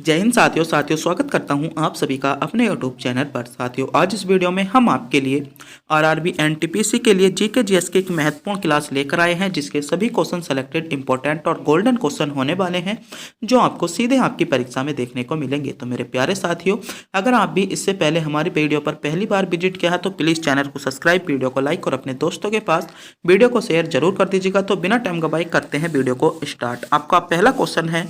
जय हिंद साथियों स्वागत करता हूं आप सभी का अपने यूट्यूब चैनल पर। साथियों, आज इस वीडियो में हम आपके लिए आरआरबी एनटीपीसी के लिए जीके जीएस की एक महत्वपूर्ण क्लास लेकर आए हैं, जिसके सभी क्वेश्चन सेलेक्टेड इंपॉर्टेंट और गोल्डन क्वेश्चन होने वाले हैं, जो आपको सीधे आपकी परीक्षा में देखने को मिलेंगे। तो मेरे प्यारे साथियों, अगर आप भी इससे पहले हमारी वीडियो पर पहली बार विजिट किया है तो प्लीज़ चैनल को सब्सक्राइब, वीडियो को लाइक और अपने दोस्तों के पास वीडियो को शेयर जरूर कर दीजिएगा। तो बिना टाइम गवाए करते हैं वीडियो को स्टार्ट। आपका पहला क्वेश्चन है,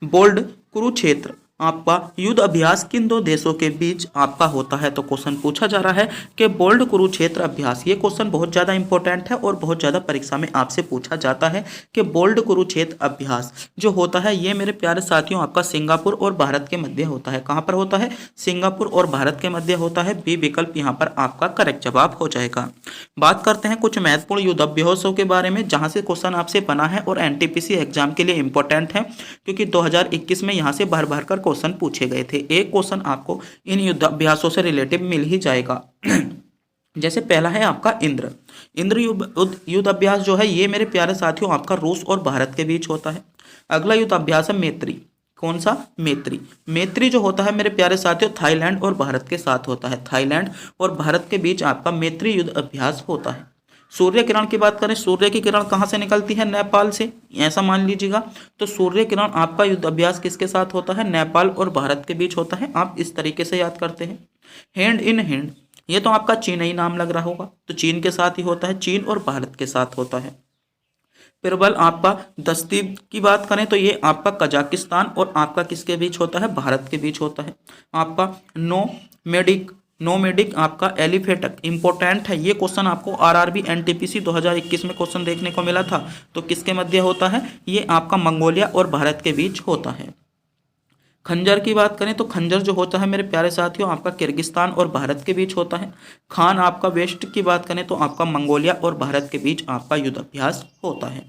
बोल्ड कुरुक्षेत्र आपका युद्ध अभ्यास किन दो देशों के बीच आपका होता है? तो क्वेश्चन पूछा जा रहा है कि बोल्ड कुरुक्षेत्र अभ्यास, ये क्वेश्चन बहुत ज़्यादा इंपॉर्टेंट है और बहुत ज़्यादा परीक्षा में आपसे पूछा जाता है कि बोल्ड कुरुक्षेत्र अभ्यास जो होता है ये मेरे प्यारे साथियों आपका सिंगापुर और भारत के मध्य होता है। कहाँ पर होता है? सिंगापुर और भारत के मध्य होता है। बी विकल्प यहाँ पर आपका करेक्ट जवाब हो जाएगा। बात करते हैं कुछ महत्वपूर्ण युद्ध अभ्यासों के बारे में, जहाँ से क्वेश्चन आपसे बना है और एनटीपीसी एग्जाम के लिए इंपॉर्टेंट है, क्योंकि 2021 में यहाँ से भर भर कर क्वेश्चन पूछे गए थे। एक क्वेश्चन आपको इन युद्ध अभ्यासों से रिलेटिव मिल ही जाएगा। जैसे पहला है आपका इंद्र युद्ध अभ्यास जो है ये मेरे प्यारे साथियों आपका रूस और भारत के बीच होता है। अगला युद्ध अभ्यास है मैत्री। कौन सा? मैत्री जो होता है मेरे प्यारे साथियों थाईलैंड और भारत के साथ होता है। थाईलैंड और भारत के बीच आपका मैत्री युद्ध अभ्यास होता है। सूर्य किरण की बात करें, सूर्य की किरण कहाँ से निकलती है? नेपाल से, ऐसा मान लीजिएगा। तो सूर्य किरण आपका युद्ध अभ्यास किसके साथ होता है? नेपाल और भारत के बीच होता है। आप इस तरीके से याद करते हैं। हैंड इन हैंड, ये तो आपका चीन ही नाम लग रहा होगा, तो चीन के साथ ही होता है, चीन और भारत के साथ होता है। प्रबल आपका दस्ती की बात करें तो ये आपका कजाकिस्तान और आपका किसके बीच होता है? भारत के बीच होता है। आपका नोमेडिक आपका एलिफेटक इंपॉर्टेंट है। ये क्वेश्चन आपको आरआरबी एनटीपीसी 2021 में क्वेश्चन देखने को मिला था। तो किसके मध्य होता है? ये आपका मंगोलिया और भारत के बीच होता है। खंजर की बात करें तो खंजर जो होता है मेरे प्यारे साथियों आपका किर्गिस्तान और भारत के बीच होता है। खान आपका वेस्ट की बात करें तो आपका मंगोलिया और भारत के बीच आपका युद्ध अभ्यास होता है।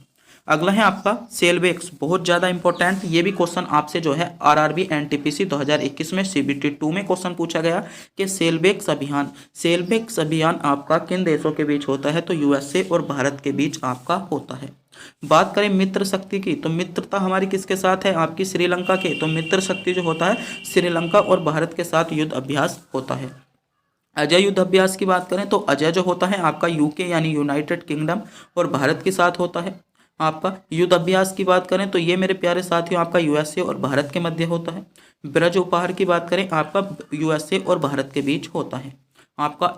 अगला है आपका सेलबेक्स, बहुत ज़्यादा इंपॉर्टेंट। ये भी क्वेश्चन आपसे जो है आरआरबी एनटीपीसी 2021 में सीबीटी 2 में क्वेश्चन पूछा गया कि सेलबेक्स अभियान आपका किन देशों के बीच होता है? तो यूएसए और भारत के बीच आपका होता है। बात करें मित्र शक्ति की, तो मित्रता हमारी किसके साथ है? आपकी श्रीलंका के। तो मित्र शक्ति जो होता है श्रीलंका और भारत के साथ युद्ध अभ्यास होता है। अजय युद्ध अभ्यास की बात करें तो अजय जो होता है आपका यूके यानी यूनाइटेड किंगडम और भारत के साथ होता है। आपका युद्ध अभ्यास की बात करें तो ये मेरे प्यारे साथियों आपका यूएसए और भारत के मध्य होता है। ब्रज उपहार की बात करें आपका यूएसए और भारत के बीच होता है। आपका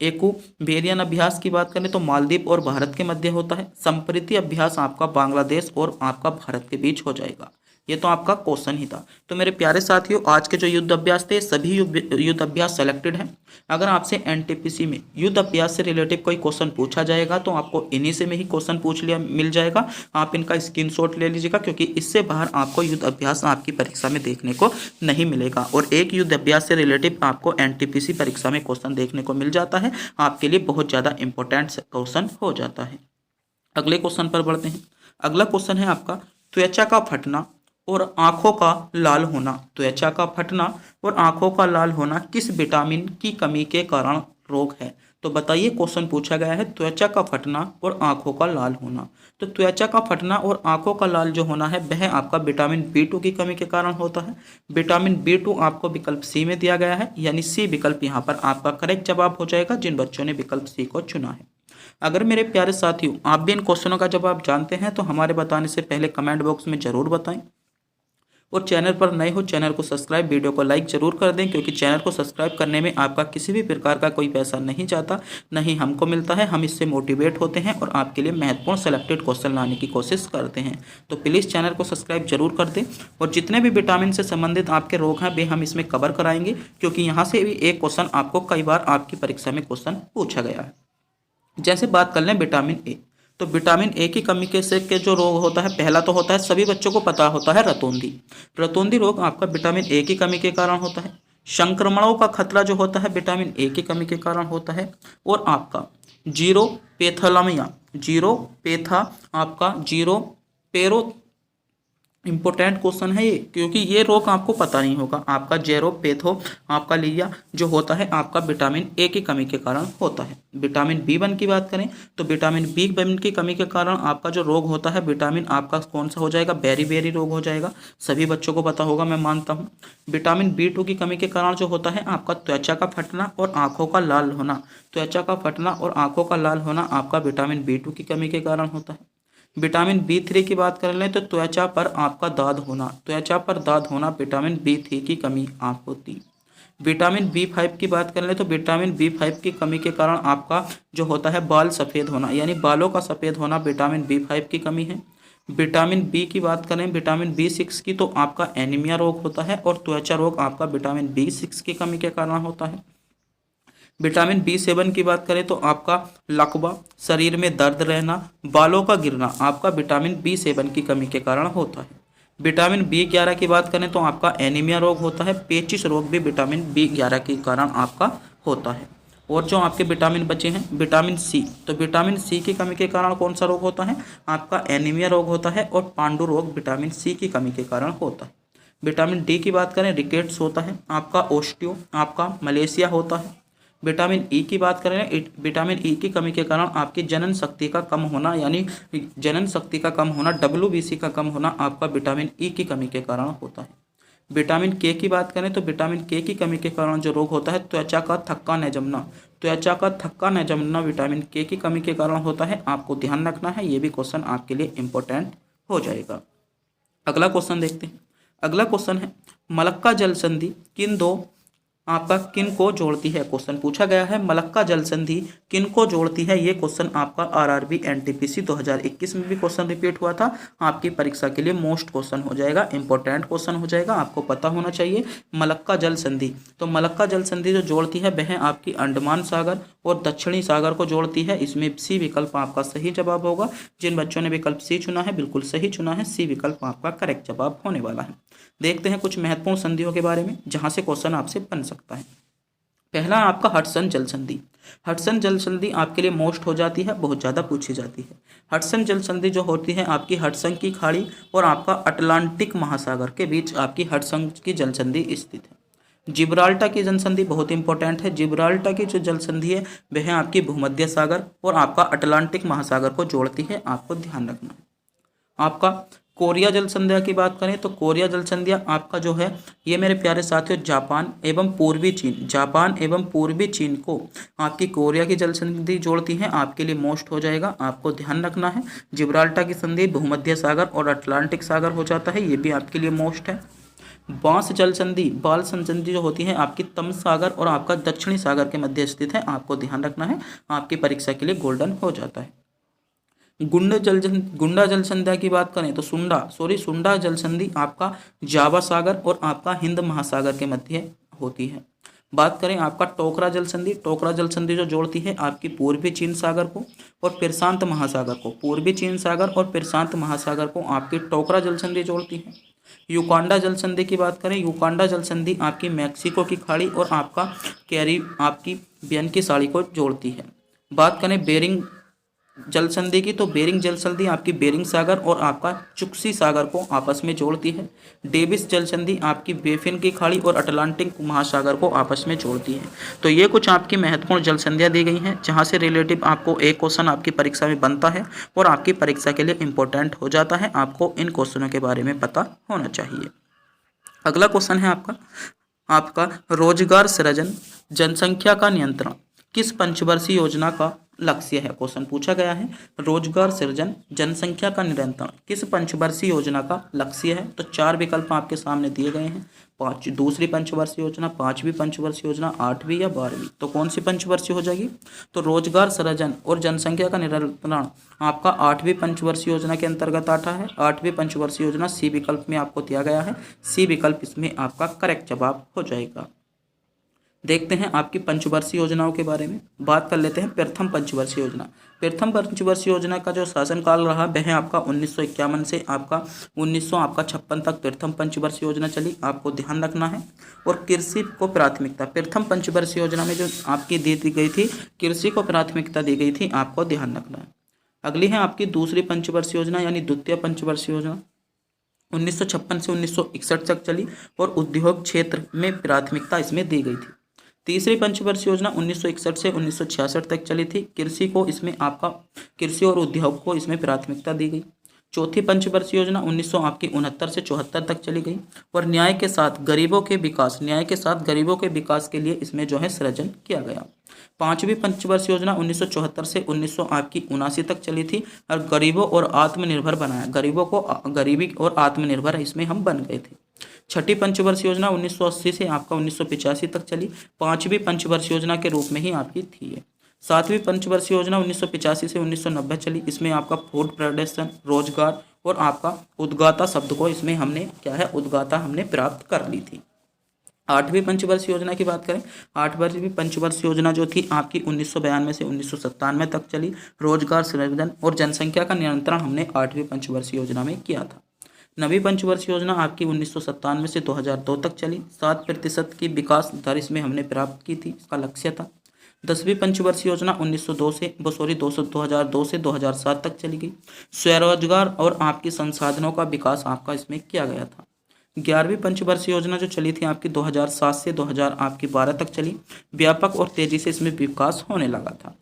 एकू बेरियन अभ्यास की बात करें तो मालदीव और भारत के मध्य होता है। संप्रीति अभ्यास आपका बांग्लादेश और आपका भारत के बीच हो जाएगा। ये तो आपका क्वेश्चन ही था। तो मेरे प्यारे साथियों, आज के जो युद्ध अभ्यास थे सभी युद्ध अभ्यास सेलेक्टेड हैं। अगर आपसे एनटीपीसी में युद्ध अभ्यास से रिलेटिव कोई क्वेश्चन पूछा जाएगा तो आपको इन्हीं से में ही क्वेश्चन मिल जाएगा। आप इनका स्क्रीनशॉट ले लीजिएगा, क्योंकि इससे बाहर आपको युद्ध अभ्यास आपकी परीक्षा में देखने को नहीं मिलेगा। और एक युद्ध अभ्यास से रिलेटिव आपको एनटीपीसी परीक्षा में क्वेश्चन देखने को मिल जाता है, आपके लिए बहुत ज़्यादा इंपॉर्टेंट क्वेश्चन हो जाता है। अगले क्वेश्चन पर बढ़ते हैं। अगला क्वेश्चन है आपका त्वचा का फटना और आंखों का लाल होना। त्वचा का फटना और आंखों का लाल होना किस विटामिन की कमी के कारण रोग है? तो बताइए, क्वेश्चन पूछा गया है त्वचा का फटना और आंखों का लाल होना। तो त्वचा का फटना और आंखों का लाल जो होना है वह आपका विटामिन B2 की कमी के कारण होता है। विटामिन B2 आपको विकल्प सी में दिया गया है, यानी सी विकल्प यहाँ पर आपका करेक्ट जवाब हो जाएगा, जिन बच्चों ने विकल्प सी को चुना है। अगर मेरे प्यारे साथियों आप भी इन क्वेश्चनों का जवाब जानते हैं तो हमारे बताने से पहले कमेंट बॉक्स में ज़रूर बताएं। और चैनल पर नए हो चैनल को सब्सक्राइब, वीडियो को लाइक जरूर कर दें, क्योंकि चैनल को सब्सक्राइब करने में आपका किसी भी प्रकार का कोई पैसा नहीं जाता, नहीं हमको मिलता है। हम इससे मोटिवेट होते हैं और आपके लिए महत्वपूर्ण सेलेक्टेड क्वेश्चन लाने की कोशिश करते हैं। तो प्लीज़ चैनल को सब्सक्राइब जरूर कर दें। और जितने भी विटामिन से संबंधित आपके रोग हैं वे हम इसमें कवर कराएंगे, क्योंकि यहाँ से भी एक क्वेश्चन आपको कई बार आपकी परीक्षा में क्वेश्चन पूछा गया है। जैसे बात कर लें विटामिन ए, तो विटामिन ए की कमी के जो रोग होता है, पहला तो होता है सभी बच्चों को पता होता है रतौंधी रोग आपका विटामिन ए की कमी के कारण होता है। संक्रमणों का खतरा जो होता है विटामिन ए की कमी के कारण होता है। और आपका जीरोपेथा आपका जीरोपेरो इम्पोर्टेंट क्वेश्चन है ये, क्योंकि ये रोग आपको पता नहीं होगा। आपका जेरोपेथो आपका लिया जो होता है आपका विटामिन ए की कमी के कारण होता है। विटामिन B1 की बात करें तो विटामिन B1 की कमी के कारण आपका जो रोग होता है विटामिन आपका कौन सा हो जाएगा, बेरी रोग हो जाएगा। सभी बच्चों को पता होगा, मैं मानता हूँ। विटामिन B2 की कमी के कारण जो होता है आपका त्वचा का फटना और आँखों का लाल होना। त्वचा का फटना और आँखों का लाल होना आपका विटामिन B2 की कमी के कारण होता है। विटामिन B3 की बात कर लें तो त्वचा पर आपका दाद होना, त्वचा पर दाद होना विटामिन B3 की कमी आप होती। विटामिन B5 की बात कर लें तो विटामिन B5 की कमी के कारण आपका जो होता है बाल सफ़ेद होना, यानी बालों का सफ़ेद होना विटामिन B5 की कमी है। विटामिन B की बात करें, विटामिन B6 की, तो आपका एनीमिया रोग होता है और त्वचा रोग आपका विटामिन B6 की कमी के कारण होता है। विटामिन B7 की बात करें तो आपका लकवा, शरीर में दर्द रहना, बालों का गिरना आपका विटामिन B7 की कमी के कारण होता है। विटामिन B11 की बात करें तो आपका एनीमिया रोग होता है। पेचिश रोग भी विटामिन B11 के कारण आपका होता है। और जो आपके विटामिन बचे हैं विटामिन C, तो विटामिन C की कमी के कारण कौन सा रोग होता है, आपका एनीमिया रोग होता है और पांडु रोग विटामिन C की कमी के कारण होता है। विटामिन D की बात करें रिकेट्स होता है, आपका ओस्टियो, आपका मलेशिया होता है। विटामिन ई की बात करें, विटामिन ई की कमी के कारण आपकी जनन शक्ति का कम होना, यानी जनन शक्ति का कम होना, WBC का कम होना आपका विटामिन ई की कमी के कारण होता है। विटामिन के की बात करें तो विटामिन के की कमी के कारण जो रोग होता है त्वचा का थक्का न जमना, त्वचा का थक्का न जमना विटामिन के की कमी के कारण होता है। आपको ध्यान रखना है, ये भी क्वेश्चन आपके लिए इम्पोर्टेंट हो जाएगा। अगला क्वेश्चन देखते हैं। अगला क्वेश्चन है मलक्का जल संधि किन को जोड़ती है। क्वेश्चन पूछा गया है मलक्का जल संधि किन को जोड़ती है। ये क्वेश्चन आपका RRB NTPC 2021 में भी क्वेश्चन रिपीट हुआ था। आपकी परीक्षा के लिए मोस्ट क्वेश्चन हो जाएगा, इंपॉर्टेंट क्वेश्चन हो जाएगा, आपको पता होना चाहिए। मलक्का जल संधि, तो मलक्का जल संधि जो जोड़ती है वह आपकी अंडमान सागर और दक्षिणी सागर को जोड़ती है। इसमें C विकल्प आपका सही जवाब होगा। जिन बच्चों ने विकल्प C चुना है बिल्कुल सही चुना है, C विकल्प आपका करेक्ट जवाब होने वाला है। देखते हैं कुछ महत्वपूर्ण संधियों के बारे में जहां से क्वेश्चन आपसे बन सकता है। पहला आपका हडसन जल संधि। हडसन जल संधि आपके लिए मोस्ट हो जाती है, बहुत ज़्यादा पूछी जाती है। हडसन जल संधि जो होती है आपकी हडसन की खाड़ी और आपका अटलांटिक महासागर के बीच आपकी हडसन की जल संधि स्थित है। जिब्राल्टर की जल संधि बहुत इंपॉर्टेंट है। जिब्राल्टर की जो जल संधि है वह आपकी भूमध्य सागर और आपका अटलांटिक महासागर को जोड़ती है, आपको ध्यान रखना है। आपका कोरिया जल संध्या की बात करें तो कोरिया जल संध्या आपका जो है ये मेरे प्यारे साथियों जापान एवं पूर्वी चीन को आपकी कोरिया की जल संधि जोड़ती है, आपके लिए मोस्ट हो जाएगा, आपको ध्यान रखना है। जिब्राल्टर की संधि भूमध्य सागर और अटलांटिक सागर हो जाता है, ये भी आपके लिए मोस्ट है। बांस जल संधि जो होती है आपकी तम सागर और आपका दक्षिणी सागर के मध्य स्थित है, आपको ध्यान रखना है, आपकी परीक्षा के लिए गोल्डन हो जाता है। गुंडा जल संध्या की बात करें तो सुंडा जल संधि आपका जावा सागर और आपका हिंद महासागर के मध्य होती है। बात करें आपका टोकरा जल संधि जो जोड़ती है आपकी पूर्वी चीन सागर को और प्रशांत महासागर को, पूर्वी चीन सागर और प्रशांत महासागर को आपकी टोकरा जल संधि जोड़ती है। युकांडा जल संधि की बात करें, युकांडा जल संधि आपकी मैक्सिको की खाड़ी और आपका कैरिबियन की साड़ी को जोड़ती है। बात करें बेरिंग जल संधि की, तो बेरिंग जल संधि आपकी बेरिंग सागर और आपका चुक्सी सागर को आपस में जोड़ती है। डेविस जल संधि आपकी बेफिन की खाड़ी और अटलांटिक महासागर को आपस में जोड़ती है। तो ये कुछ आपकी महत्वपूर्ण जल संधियाँ दी गई हैं जहाँ से रिलेटिव आपको एक क्वेश्चन आपकी परीक्षा में बनता है और आपकी परीक्षा के लिए इम्पोर्टेंट हो जाता है। आपको इन क्वेश्चनों के बारे में पता होना चाहिए। अगला क्वेश्चन है आपका रोजगार सृजन जनसंख्या का नियंत्रण किस पंचवर्षीय योजना का लक्ष्य है। क्वेश्चन पूछा गया है रोजगार सृजन जनसंख्या का नियंत्रण किस पंचवर्षीय योजना का लक्ष्य है। तो 4 विकल्प आपके सामने दिए गए हैं, 5 दूसरी पंचवर्षीय योजना, 5वीं पंचवर्षीय योजना, 8वीं या 12वीं। तो कौन सी पंचवर्षीय हो जाएगी। तो रोजगार सृजन और जनसंख्या का नियंत्रण आपका 8वीं पंचवर्षीय योजना के अंतर्गत आता है। 8वीं पंचवर्षीय योजना C विकल्प में आपको दिया गया है, C विकल्प इसमें आपका करेक्ट जवाब हो जाएगा। देखते हैं आपकी पंचवर्षीय योजनाओं के बारे में, बात कर लेते हैं प्रथम पंचवर्षीय योजना। प्रथम पंचवर्षीय योजना का जो शासनकाल रहा वह आपका 1951 से आपका 1956 तक प्रथम पंचवर्षीय योजना चली, आपको ध्यान रखना है। और कृषि को प्राथमिकता प्रथम पंचवर्षीय योजना में जो आपकी दी गई थी, कृषि को प्राथमिकता दी गई थी, आपको ध्यान रखना है। अगली है आपकी दूसरी पंचवर्षीय योजना यानी द्वितीय पंचवर्षीय योजना। 1956 से 1961 तक चली और उद्योग क्षेत्र में प्राथमिकता इसमें दी गई थी। तीसरी पंचवर्षीय योजना 1961 से 1966 तक चली थी। कृषि को इसमें आपका कृषि और उद्योग को इसमें प्राथमिकता दी गई। चौथी पंचवर्षीय योजना 1969 से 74 तक चली गई और न्याय के साथ गरीबों के विकास के लिए इसमें जो है सृजन किया गया। पांचवी पंचवर्षीय योजना 1974 से 1979 तक चली थी और गरीबों और आत्मनिर्भर बनाया। गरीबों को गरीबी और आत्मनिर्भर इसमें हम बन गए थे। छठी पंचवर्षीय योजना 1980 से आपका 1985 तक चली। पांचवी पंचवर्षीय योजना के रूप में ही आपकी थी ये। सातवीं पंचवर्षीय योजना 1985 से 1990 चली। इसमें आपका फूड प्रोडक्शन, रोजगार और आपका उद्गाता शब्द को इसमें हमने क्या है उद्गाता हमने प्राप्त कर ली थी। आठवीं पंचवर्षीय योजना की बात करें, आठवीं पंचवर्षीय योजना जो थी आपकी 1992 से 1997 तक चली। रोजगार सृजन और जनसंख्या का नियंत्रण हमने आठवीं पंचवर्षीय योजना में किया था। नवीं पंचवर्षीय योजना आपकी 1997 से 2002 तक चली। 7% की विकास दर इसमें हमने प्राप्त की थी, इसका लक्ष्य था। 10वीं पंचवर्षीय योजना 2002 से 2007 तक चली गई। स्वरोजगार और आपकी संसाधनों का विकास आपका इसमें किया गया था। 11वीं पंचवर्षीय योजना जो चली थी आपकी 2007 से 2012 तक चली। व्यापक और तेजी से इसमें विकास होने लगा था।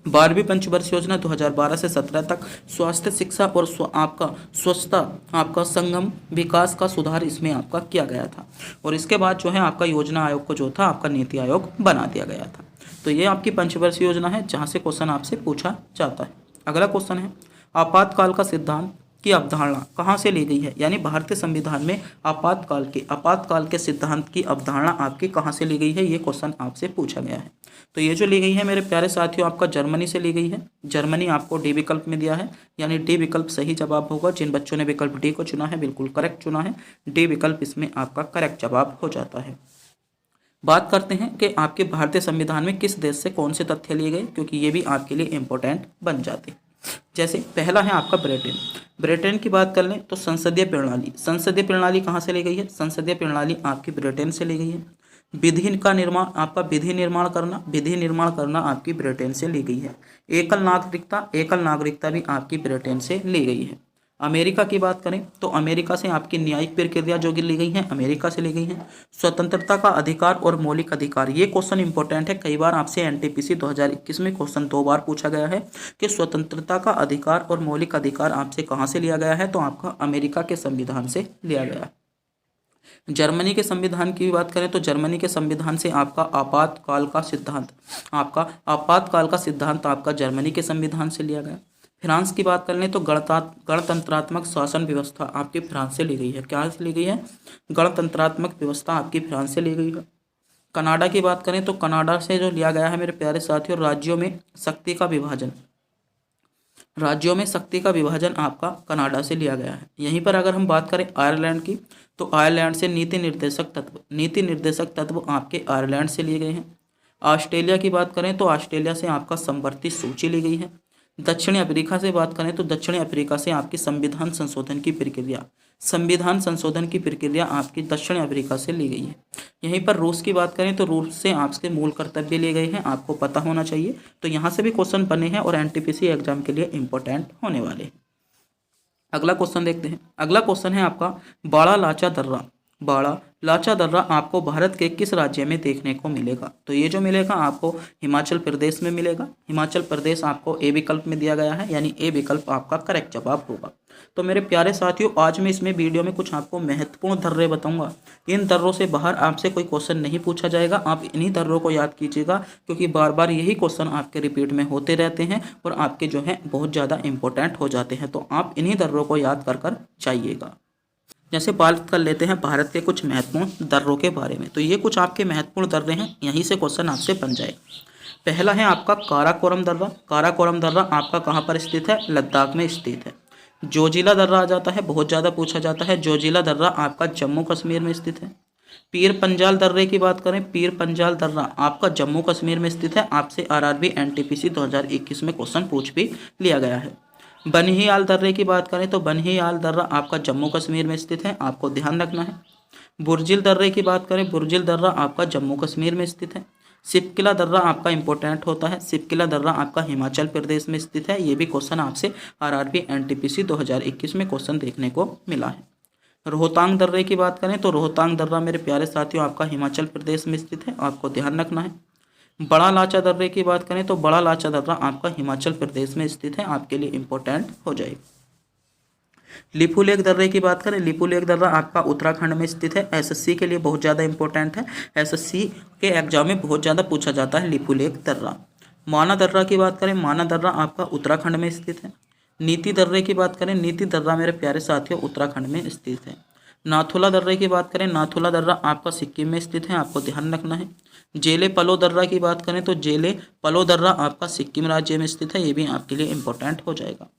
12वीं पंचवर्षीय योजना 2012 से 17 तक स्वास्थ्य, शिक्षा और आपका स्वच्छता आपका संगम विकास का सुधार इसमें आपका किया गया था। और इसके बाद जो है आपका योजना आयोग को जो था आपका नीति आयोग बना दिया गया था। तो ये आपकी पंचवर्षीय योजना है जहाँ से क्वेश्चन आपसे पूछा जाता है। अगला क्वेश्चन है आपातकाल का सिद्धांत की अवधारणा कहाँ से ली गई है, यानी भारतीय संविधान में आपातकाल के सिद्धांत की अवधारणा आपकी कहाँ से ली गई है, ये क्वेश्चन आपसे पूछा गया है। तो ये जो ली गई है मेरे प्यारे साथियों आपका जर्मनी से ली गई है। जर्मनी आपको डी विकल्प में दिया है, यानी डी विकल्प सही जवाब होगा। जिन बच्चों ने विकल्प डी को चुना है बिल्कुल करेक्ट चुना है। डी विकल्प इसमें आपका करेक्ट जवाब हो जाता है। बात करते हैं कि आपके भारतीय संविधान में किस देश से कौन से तथ्य लिए गए, क्योंकि ये भी आपके लिए इंपॉर्टेंट बन जाते हैं। जैसे पहला है आपका ब्रिटेन। ब्रिटेन की बात कर लें तो संसदीय प्रणाली कहाँ से ली गई है, संसदीय प्रणाली आपकी ब्रिटेन से ली गई है। विधि निर्माण करना आपकी ब्रिटेन से ली गई है। एकल नागरिकता भी आपकी ब्रिटेन से ली गई है। अमेरिका की बात करें तो अमेरिका से आपकी न्यायिक प्रक्रिया जो ली गई है अमेरिका से ली गई है। स्वतंत्रता का अधिकार और मौलिक अधिकार, ये क्वेश्चन इंपॉर्टेंट है। कई बार आपसे एनटीपीसी 2021 में क्वेश्चन 2 बार पूछा गया है कि स्वतंत्रता का अधिकार और मौलिक अधिकार आपसे कहाँ से लिया गया है, तो आपका अमेरिका के संविधान से लिया गया है। जर्मनी के संविधान की बात करें तो जर्मनी के संविधान से आपका आपातकाल का सिद्धांत आपका जर्मनी के संविधान से लिया गया। फ्रांस की बात कर लें तो गणतंत्रात्मक शासन व्यवस्था आपकी फ्रांस से ली गई है। क्या से ली गई है, गणतंत्रात्मक व्यवस्था आपकी फ्रांस से ली गई है। कनाडा की बात करें तो कनाडा से जो लिया गया है मेरे प्यारे साथियों राज्यों में शक्ति का विभाजन आपका कनाडा से लिया गया है। यहीं पर अगर हम बात करें आयरलैंड की तो आयरलैंड से नीति निर्देशक तत्व आपके आयरलैंड से लिए गए हैं। ऑस्ट्रेलिया की बात करें तो ऑस्ट्रेलिया से आपका संवर्ती सूची ली गई है। दक्षिणी अफ्रीका से बात करें तो दक्षिणी अफ्रीका से आपकी संविधान संशोधन की प्रक्रिया आपकी दक्षिण अफ्रीका से ली गई है। यहीं पर रूस की बात करें तो रूस से आपके मूल कर्तव्य लिए गए हैं, आपको पता होना चाहिए। तो यहाँ से भी क्वेश्चन बने हैं और एनटीपीसी एग्जाम के लिए इंपॉर्टेंट होने वाले हैं। अगला क्वेश्चन देखते हैं। अगला क्वेश्चन है आपका बाड़ा लाचा दर्रा आपको भारत के किस राज्य में देखने को मिलेगा, तो ये जो मिलेगा आपको हिमाचल प्रदेश में मिलेगा। हिमाचल प्रदेश आपको ए विकल्प में दिया गया है, यानी ए विकल्प आपका करेक्ट जवाब होगा। तो मेरे प्यारे साथियों आज मैं इसमें वीडियो में कुछ आपको महत्वपूर्ण दर्रे बताऊंगा। इन दर्रों से बाहर आपसे कोई क्वेश्चन नहीं पूछा जाएगा, आप इन्हीं दर्रों को याद कीजिएगा, क्योंकि बार बार यही क्वेश्चन आपके रिपीट में होते रहते हैं और आपके जो है बहुत ज़्यादा इंपॉर्टेंट हो जाते हैं। तो आप इन्हीं दर्रों को याद कर जाइएगा। जैसे बात कर लेते हैं भारत के कुछ महत्वपूर्ण दर्रों के बारे में, तो ये कुछ आपके महत्वपूर्ण दर्रे हैं, यहीं से क्वेश्चन आपसे बन जाएगा। पहला है आपका काराकोरम दर्रा आपका कहाँ पर स्थित है, लद्दाख में स्थित है। जोजिला दर्रा आ जाता है, बहुत ज़्यादा पूछा जाता है। जोजिला दर्रा आपका जम्मू कश्मीर में स्थित है। पीर पंजाल दर्रे की बात करें, पीर पंजाल दर्रा आपका जम्मू कश्मीर में स्थित है। आपसे आरआरबी एनटीपीसी 2021 में क्वेश्चन पूछ भी लिया गया है। बनिहाल दर्रे की बात करें तो बनिहाल दर्रा आपका जम्मू कश्मीर में स्थित है, आपको ध्यान रखना है। बुर्जिल दर्रे की बात करें, बुर्जिल दर्रा आपका जम्मू कश्मीर में स्थित है। सिपकिला दर्रा आपका इंपॉर्टेंट होता है, सिपकिला दर्रा आपका हिमाचल प्रदेश में स्थित है। ये भी क्वेश्चन आपसे आरआरबी एनटीपीसी 2021 में क्वेश्चन देखने को मिला है। रोहतांग दर्रे की बात करें तो रोहतांग दर्रा मेरे प्यारे साथियों आपका हिमाचल प्रदेश में स्थित है, आपको ध्यान रखना है। बड़ा लाचा दर्रे की बात करें तो बड़ा लाचा दर्रा आपका हिमाचल प्रदेश में स्थित है, आपके लिए इंपॉर्टेंट हो जाएगा। लिपुलेख दर्रे की बात करें, लिपुलेख दर्रा आपका उत्तराखंड में स्थित है, एसएससी के लिए बहुत ज़्यादा इंपॉर्टेंट है, एसएससी के एग्जाम में बहुत ज़्यादा पूछा जाता है लिपुलेख दर्रा। माना दर्रा की बात करें, माना दर्रा आपका उत्तराखंड में स्थित है। नीति दर्रे की बात करें, नीति दर्रा मेरे प्यारे साथियों उत्तराखंड में स्थित है। नाथुला दर्रे की बात करें, नाथुला दर्रा आपका सिक्किम में स्थित है, आपको ध्यान रखना है। जेले पलो दर्रा की बात करें तो जेले पलो दर्रा आपका सिक्किम राज्य में स्थित है, ये भी आपके लिए इंपॉर्टेंट हो जाएगा।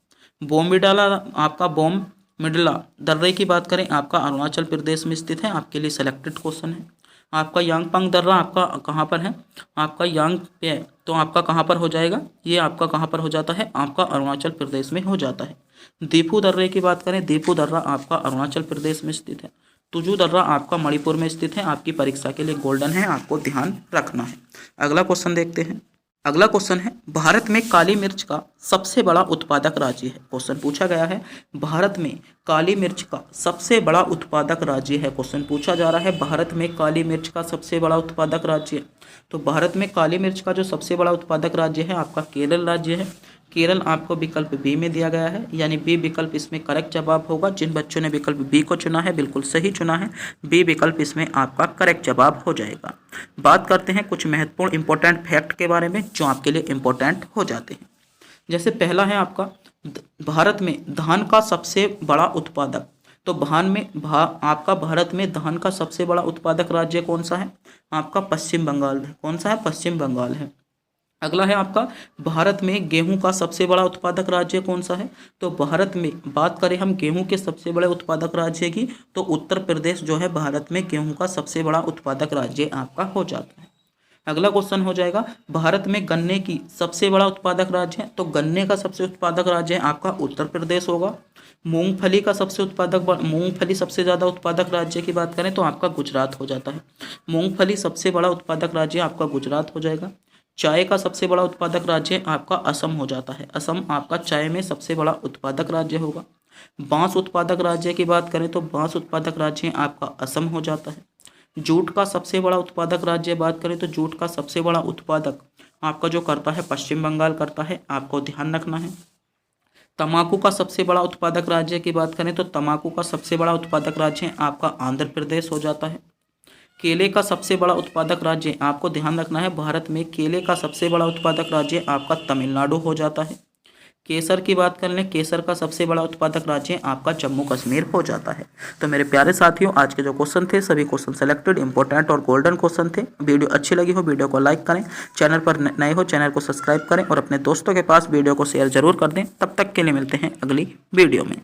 बोमडिला आपका बोमडिला दर्रे की बात करें आपका अरुणाचल प्रदेश में स्थित है, आपके लिए सेलेक्टेड क्वेश्चन है। आपका यांगपांग दर्रा आपका कहाँ पर है, आपका यांग पे तो आपका कहाँ पर हो जाएगा, ये आपका कहाँ पर हो जाता है, आपका अरुणाचल प्रदेश में हो जाता है। दीपू दर्रे की बात करें, दीपू दर्रा आपका अरुणाचल प्रदेश में स्थित है। तुजू दर्रा आपका मणिपुर में स्थित है, आपकी परीक्षा के लिए गोल्डन है, आपको ध्यान रखना है। अगला क्वेश्चन देखते हैं। अगला क्वेश्चन है, भारत में काली मिर्च का सबसे बड़ा उत्पादक राज्य है। क्वेश्चन पूछा गया है, भारत में काली मिर्च का सबसे बड़ा उत्पादक राज्य है। क्वेश्चन पूछा जा रहा है, भारत में काली मिर्च का सबसे बड़ा उत्पादक राज्य। तो भारत में काली मिर्च का जो सबसे बड़ा उत्पादक राज्य है आपका केरल राज्य है। केरल आपको विकल्प बी में दिया गया है, यानी बी विकल्प इसमें करेक्ट जवाब होगा। जिन बच्चों ने विकल्प बी को चुना है बिल्कुल सही चुना है, बी विकल्प इसमें आपका करेक्ट जवाब हो जाएगा। बात करते हैं कुछ महत्वपूर्ण इंपॉर्टेंट फैक्ट के बारे में जो आपके लिए इंपॉर्टेंट हो जाते हैं। जैसे पहला है आपका भारत में धान का सबसे बड़ा उत्पादक। तो आपका भारत में धान का सबसे बड़ा उत्पादक राज्य कौन सा है, आपका पश्चिम बंगाल है। कौन सा है, पश्चिम बंगाल है। अगला है आपका भारत में गेहूं का सबसे बड़ा उत्पादक राज्य कौन सा है। तो भारत में बात करें हम गेहूं के सबसे बड़े उत्पादक राज्य की तो उत्तर प्रदेश जो है भारत में गेहूं का सबसे बड़ा उत्पादक राज्य आपका हो जाता है। अगला क्वेश्चन हो जाएगा, भारत में गन्ने की सबसे बड़ा उत्पादक राज्य है। तो गन्ने का सबसे उत्पादक राज्य आपका उत्तर प्रदेश होगा। मूंगफली सबसे ज़्यादा उत्पादक राज्य की बात करें तो आपका गुजरात हो जाता है। मूंगफली सबसे बड़ा उत्पादक राज्य आपका गुजरात हो जाएगा। चाय का सबसे बड़ा उत्पादक राज्य आपका असम हो जाता है। असम आपका चाय में सबसे बड़ा उत्पादक राज्य होगा। बांस उत्पादक राज्य की बात करें तो बांस उत्पादक राज्य आपका असम हो जाता है। जूट का सबसे बड़ा उत्पादक राज्य बात करें तो जूट का सबसे बड़ा उत्पादक आपका जो करता है पश्चिम बंगाल करता है, आपको ध्यान रखना है। तंबाकू का सबसे बड़ा उत्पादक राज्य की बात करें तो तंबाकू का सबसे बड़ा उत्पादक राज्य आपका आंध्र प्रदेश हो जाता है। केले का सबसे बड़ा उत्पादक राज्य आपको ध्यान रखना है, भारत में केले का सबसे बड़ा उत्पादक राज्य आपका तमिलनाडु हो जाता है। केसर की बात कर लें, केसर का सबसे बड़ा उत्पादक राज्य आपका जम्मू कश्मीर हो जाता है। तो मेरे प्यारे साथियों आज के जो क्वेश्चन थे सभी क्वेश्चन सेलेक्टेड इंपॉर्टेंट और गोल्डन क्वेश्चन थे। वीडियो अच्छी लगी हो वीडियो को लाइक करें, चैनल पर नए हो चैनल को सब्सक्राइब करें और अपने दोस्तों के पास वीडियो को शेयर जरूर कर दें। तब तक के लिए मिलते हैं अगली वीडियो में।